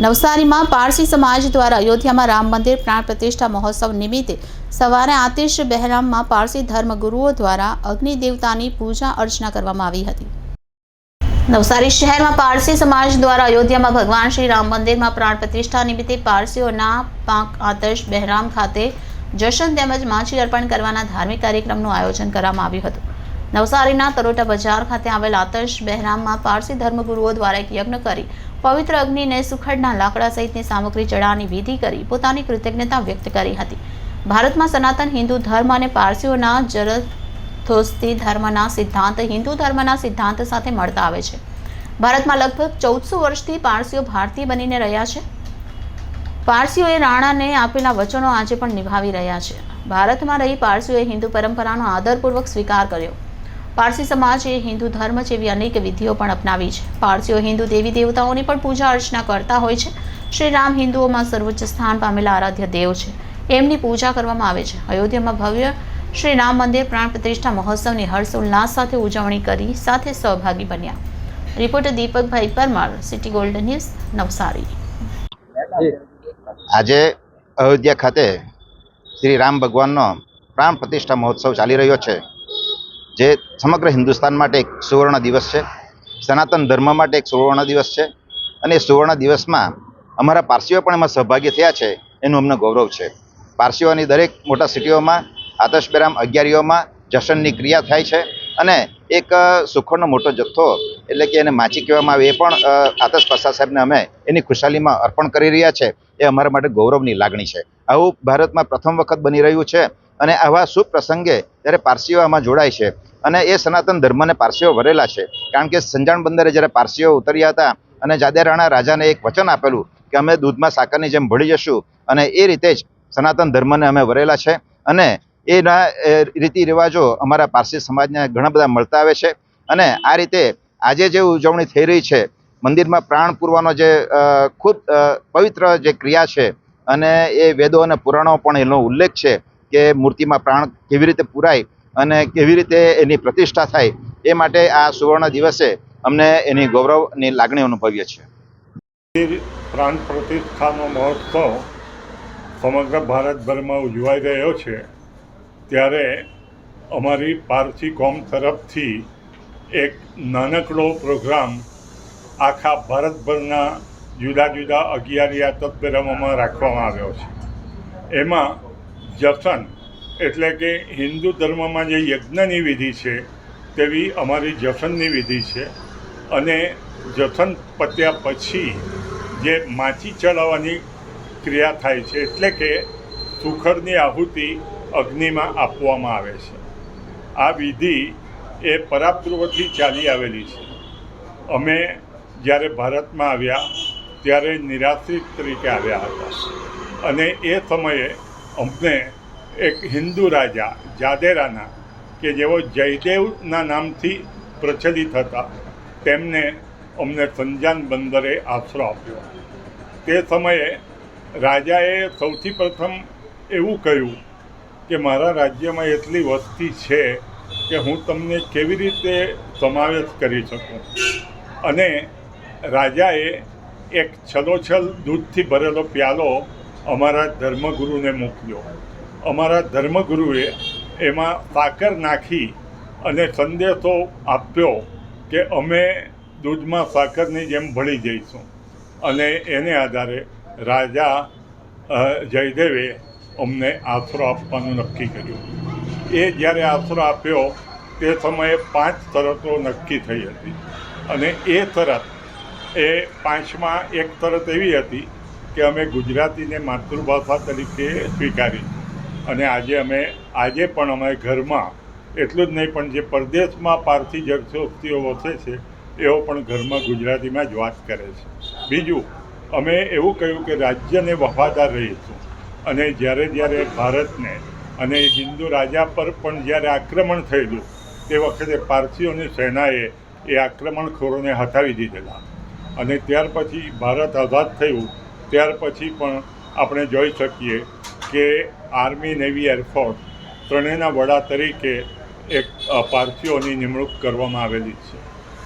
નવસારીમાં પારસી સમાજ દ્વારા અયોધ્યામાં રામ મંદિર પ્રાણ પ્રતિષ્ઠા મહોત્સવ નિમિત્તે સવારે આતિશ બહેરામમાં પારસી ધર્મગુરુઓ દ્વારા અગ્નિ દેવતાની પૂજા અર્ચના કરવામાં આવી હતી। નવસારી શહેરમાં પારસી સમાજ દ્વારા અયોધ્યામાં ભગવાન શ્રી રામ મંદિરમાં પ્રાણ પ્રતિષ્ઠા નિમિત્તે પારસીઓના પાંખ આતિશ બહેરામ ખાતે જશન તેમજ માછી અર્પણ કરવાના ધાર્મિક કાર્યક્રમનું આયોજન કરવામાં આવ્યું હતું। નવસારીના તરોટા બજાર ખાતે આવેલ આતિશ બહેરામમાં પારસી ધર્મગુરુઓ દ્વારા એક યજ્ઞ કરી પવિત્ર અગ્નિને સુખડના લાકડા સહિતની સામગ્રી ચડાવવાની વિધિ કરી પોતાની કૃતજ્ઞતા વ્યક્ત કરી હતી। ભારતમાં સનાતન હિન્દુ ધર્મ અને પારસીઓના જરથોસ્તી ધર્મના સિદ્ધાંત હિન્દુ ધર્મના સિદ્ધાંત સાથે મળતા આવે છે। ભારતમાં લગભગ 1400 વર્ષથી પારસીઓ ભારતીય બનીને રહ્યા છે। પારસીઓએ રાણાને આપેલા વચનો આજે પણ નિભાવી રહ્યા છે। ભારતમાં રહી પારસીઓએ હિન્દુ પરંપરાનો આદરપૂર્વક સ્વીકાર કર્યો। પારસી સમાજે હિન્દુ ધર્મ જેવી અનેક વિધિઓ પણ અપનાવી છે। પારસીઓ હિન્દુ દેવી દેવતાઓની પણ પૂજા અર્ચના કરતા હોય છે। શ્રી રામ હિન્દુઓમાં સર્વોચ્ચ સ્થાન પામેલા આરાધ્ય દેવ છે, એમની પૂજા કરવામાં આવે છે। અયોધ્યામાં ભવ્ય શ્રી રામ મંદિર પ્રાણ પ્રતિષ્ઠા મહોત્સવની હર્ષોલ્લાસ સાથે ઉજવણી કરી સાથે સહભાગી બન્યા। Reporter Deepakbhai Parmar, city golden news, Navsari. આજે અયોધ્યા ખાતે શ્રી રામ ભગવાનનો પ્રાણ પ્રતિષ્ઠા મહોત્સવ ચાલી રહ્યો છે, જે સમગ્ર હિન્દુસ્તાન માટે એક સુવર્ણ દિવસ છે, સનાતન ધર્મ માટે એક સુવર્ણ દિવસ છે અને એ સુવર્ણ દિવસમાં અમારા પારસીઓ પણ એમાં સહભાગી થયા છે, એનું અમને ગૌરવ છે। પારસીઓની દરેક મોટા સિટીઓમાં આતિશ બહેરામ અગિયારીઓમાં જશનની ક્રિયા થાય છે અને એક સુખડનો મોટો જથ્થો એટલે કે એને માચી કહેવામાં આવે એ પણ આતિશ પ્રસાદ સાહેબને અમે એની ખુશાલીમાં અર્પણ કરી રહ્યા છે। એ અમારા માટે ગૌરવની લાગણી છે। આવું ભારતમાં પ્રથમ વખત બની રહ્યું છે અને આવા શુભ પ્રસંગે જ્યારે પારસીઓ આમાં જોડાય છે અને એ સનાતન ધર્મને પારસીઓ વરેલા છે, કારણ કે સંજાણ બંદરે જ્યારે પારસીઓ ઉતર્યા હતા અને જાદે રાણા રાજાને એક વચન આપેલું કે અમે દૂધમાં સાકરની જેમ ભળી જશું, અને એ રીતે જ સનાતન ધર્મને અમે વરેલા છે અને એના રીતિ રિવાજો અમારા પારસી સમાજને ઘણા બધા મળતા આવે છે। અને આ રીતે આજે જે ઉજવણી થઈ રહી છે, મંદિરમાં પ્રાણ પૂરવાનો જે ખૂબ પવિત્ર જે ક્રિયા છે અને એ વેદો અને પુરાણો પણ એનો ઉલ્લેખ છે કે મૂર્તિમાં પ્રાણ કેવી રીતે પૂરાય અને કેવી રીતે એની પ્રતિષ્ઠા થાય, એ માટે આ સુવર્ણ દિવસે અમને એની ગૌરવની લાગણી અનુભવીએ છીએ। પ્રાણ પ્રતિષ્ઠાનો મહોત્સવ સમગ્ર ભારતભરમાં ઉજવાઈ રહ્યો છે, ત્યારે અમારી પારસી કોમ તરફથી એક નાનકડો પ્રોગ્રામ આખા ભારતભરના જુદા જુદા અગિયારી તત્પેરામોમાં રાખવામાં આવ્યો છે। એમાં જસન એટલે કે હિન્દુ ધર્મમાં જે યજ્ઞની વિધિ છે તેવી અમારી જસનની વિધિ છે અને જસન પત્યા પછી જે માચી ચડાવવાની ક્રિયા થાય છે, એટલે કે સુખડની આહુતિ અગ્નિમાં આપવામાં આવે છે। આ વિધિ એ પરાપૂર્વથી ચાલી આવેલી છે। અમે જ્યારે ભારતમાં આવ્યા ત્યારે નિરાશ્રિત તરીકે આવ્યા હતા અને એ સમયે અમને એક હિન્દુ રાજા જાદેરાના કે જેઓ જયદેવના નામથી પ્રચલિત હતા, તેમને અમને સંજાણ બંદરે આશરો આપ્યો। તે સમયે રાજાએ સૌથી પ્રથમ એવું કહ્યું કે મારા રાજ્યમાં એટલી વસ્તી છે કે હું તમને કેવી રીતે સમાવેશ કરી શકું, અને રાજાએ એક છલોછલ દૂધથી ભરેલો પ્યાલો અમારા ધર્મગુરુને મોકલ્યો। અમારા ધર્મગુરુએ એમાં સાકર નાખી અને સંદેશો આપ્યો કે અમે દૂધમાં સાકરની જેમ ભળી જઈશું, અને એને આધારે રાજા જયદેવે અમને આશરો આપવાનું નક્કી કર્યું। એ જ્યારે આશરો આપ્યો તે સમયે 5 શરતો નક્કી થઈ હતી અને એ શરત એ 5માં એક શરત એવી હતી કે અમે ગુજરાતીને માતૃભાષા તરીકે સ્વીકારી, અને આજે પણ અમે ઘરમાં એટલું જ નહીં પણ જે પરદેશમાં પારસી જરસોસ્તીઓ વસે છે એઓ પણ ઘરમાં ગુજરાતીમાં જ વાત કરે છે। બીજું, અમે એવું કહ્યું કે રાજ્યને વફાદાર રહીશું, અને જ્યારે ભારતને અને હિન્દુ રાજા પર પણ જ્યારે આક્રમણ થયેલું તે વખતે પારસીઓની સેનાએ એ આક્રમણખોરોને હટાવી દીધેલા, અને ત્યાર પછી ભારત આઝાદ થયું ત્યાર પછી પણ આપણે જોઈ શકીએ કે આર્મી, નેવી, એરફોર્સ ત્રણેયના વડા તરીકે એક પારસીઓની નિમણૂક કરવામાં આવેલી છે।